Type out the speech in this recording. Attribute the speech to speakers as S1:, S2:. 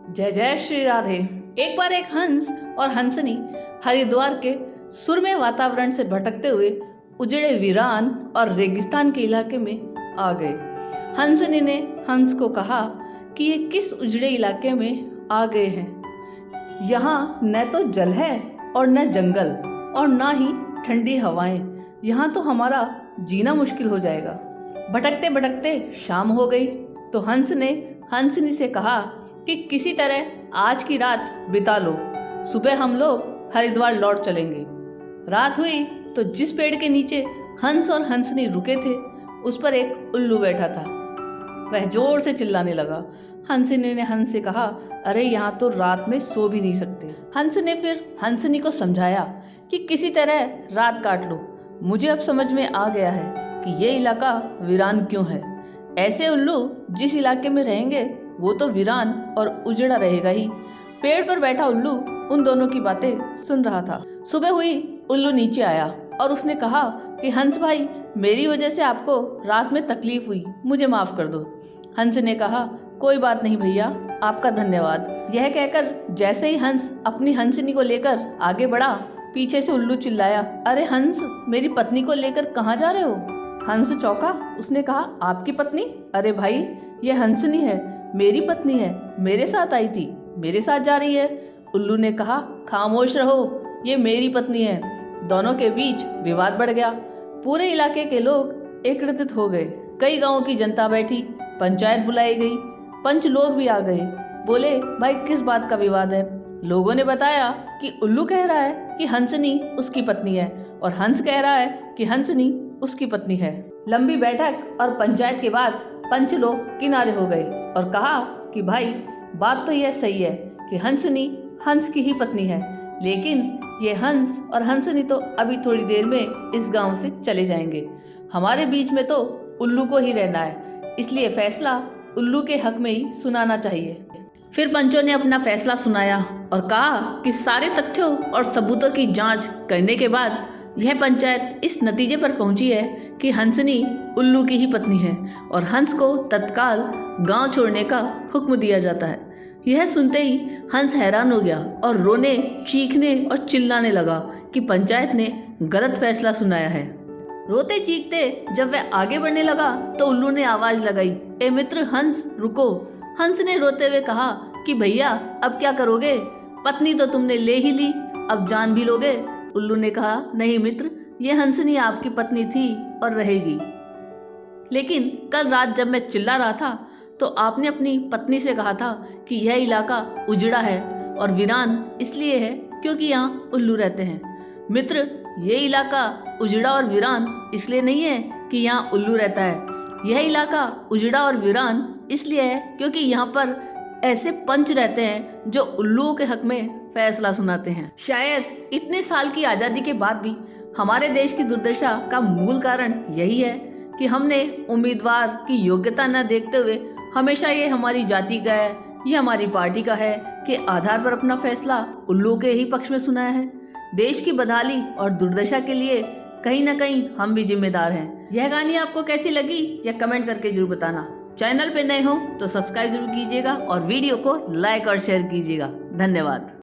S1: जय जय श्री राधे। एक बार एक हंस और हंसनी हरिद्वार के सुरम्य वातावरण से भटकते हुए उजड़े वीरान और रेगिस्तान के इलाके में आ गए। हंसनी ने हंस को कहा कि ये किस उजड़े इलाके में आ गए हैं। यहाँ न तो जल है और न जंगल और ना ही ठंडी हवाएं। यहाँ तो हमारा जीना मुश्किल हो जाएगा। भटकते भटकते शाम हो गई तो हंस ने हंसनी से कहा कि किसी तरह आज की रात बिता लो, सुबह हम लोग हरिद्वार लौट चलेंगे। रात हुई तो जिस पेड़ के नीचे हंस और हंसनी रुके थे उस पर एक उल्लू बैठा था। वह जोर से चिल्लाने लगा। हंसनी ने हंस से कहा, अरे यहाँ तो रात में सो भी नहीं सकते। हंस ने फिर हंसनी को समझाया कि किसी तरह रात काट लो। मुझे अब समझ में आ गया है कि ये इलाका वीरान क्यों है। ऐसे उल्लू जिस इलाके में रहेंगे वो तो वीरान और उजड़ा रहेगा ही। पेड़ पर बैठा उल्लू उन दोनों की बातें सुन रहा था। सुबह हुई, उल्लू नीचे आया और उसने कहा कि हंस भाई, मेरी वजह से आपको रात में तकलीफ हुई, मुझे माफ कर दो। हंस ने कहा, कोई बात नहीं भैया, आपका धन्यवाद। यह कहकर जैसे ही हंस अपनी हंसनी को लेकर आगे बढ़ा, पीछे से उल्लू चिल्लाया, अरे हंस, मेरी पत्नी को लेकर कहाँ जा रहे हो? हंस चौंका। उसने कहा, आपकी पत्नी? अरे भाई, यह हंसनी है, मेरी पत्नी है, मेरे साथ आई थी, मेरे साथ जा रही है। उल्लू ने कहा, खामोश रहो, ये मेरी पत्नी है। दोनों के बीच विवाद बढ़ गया। पूरे इलाके के लोग एकत्रित हो गए। कई गांवों की जनता बैठी, पंचायत बुलाई गई, पंच लोग भी आ गए। बोले, भाई किस बात का विवाद है? लोगों ने बताया कि उल्लू कह रहा है कि हंसनी उसकी पत्नी है और हंस कह रहा है कि हंसनी उसकी पत्नी है। लंबी बैठक और पंचायत के बाद पंच लोग किनारे हो गए और कहा कि भाई, बात तो यह सही है कि हंसनी हंस की ही पत्नी है, लेकिन ये हंस और हंसनी तो अभी थोड़ी देर में इस गांव से चले जाएंगे। हमारे बीच में तो उल्लू को ही रहना है, इसलिए फैसला उल्लू के हक में ही सुनाना चाहिए। फिर पंचों ने अपना फैसला सुनाया और कहा कि सारे तथ्यों और सबूतों की जांच करने के बाद यह पंचायत इस नतीजे पर पहुंची है कि हंसनी उल्लू की ही पत्नी है और हंस को तत्काल गांव छोड़ने का हुक्म दिया जाता है। यह सुनते ही हंस हैरान हो गया और रोने, चीखने और चिल्लाने लगा कि पंचायत ने गलत फैसला सुनाया है। रोते चीखते जब वह आगे बढ़ने लगा तो उल्लू ने आवाज लगाई, ए मित्र हंस, रुको। हंस ने रोते हुए कहा कि भैया, अब क्या करोगे? पत्नी तो तुमने ले ही ली, अब जान भी लोगे? उल्लू ने कहा, नहीं मित्र, ये हंसनी आपकी पत्नी थी और रहेगी, लेकिन कल रात जब मैं चिल्ला रहा था तो आपने अपनी पत्नी से कहा था कि यह इलाका उजड़ा है और वीरान इसलिए है क्योंकि यहाँ उल्लू रहते हैं। मित्र, ये इलाका उजड़ा और वीरान इसलिए नहीं है कि यहाँ उल्लू रहता है। यह इलाका उजड़ा और वीरान इसलिए है क्योंकि यहाँ पर ऐसे पंच रहते हैं जो उल्लुओं के हक में फैसला सुनाते हैं। शायद इतने साल की आज़ादी के बाद भी हमारे देश की दुर्दशा का मूल कारण यही है कि हमने उम्मीदवार की योग्यता न देखते हुए हमेशा ये हमारी जाति का है, ये हमारी पार्टी का है के आधार पर अपना फैसला उल्लू के ही पक्ष में सुनाया है। देश की बदहाली और दुर्दशा के लिए कहीं ना कहीं हम भी जिम्मेदार हैं। यह कहानी आपको कैसी लगी या कमेंट करके जरूर बताना। चैनल पे नए हो तो सब्सक्राइब जरूर कीजिएगा और वीडियो को लाइक और शेयर कीजिएगा। धन्यवाद।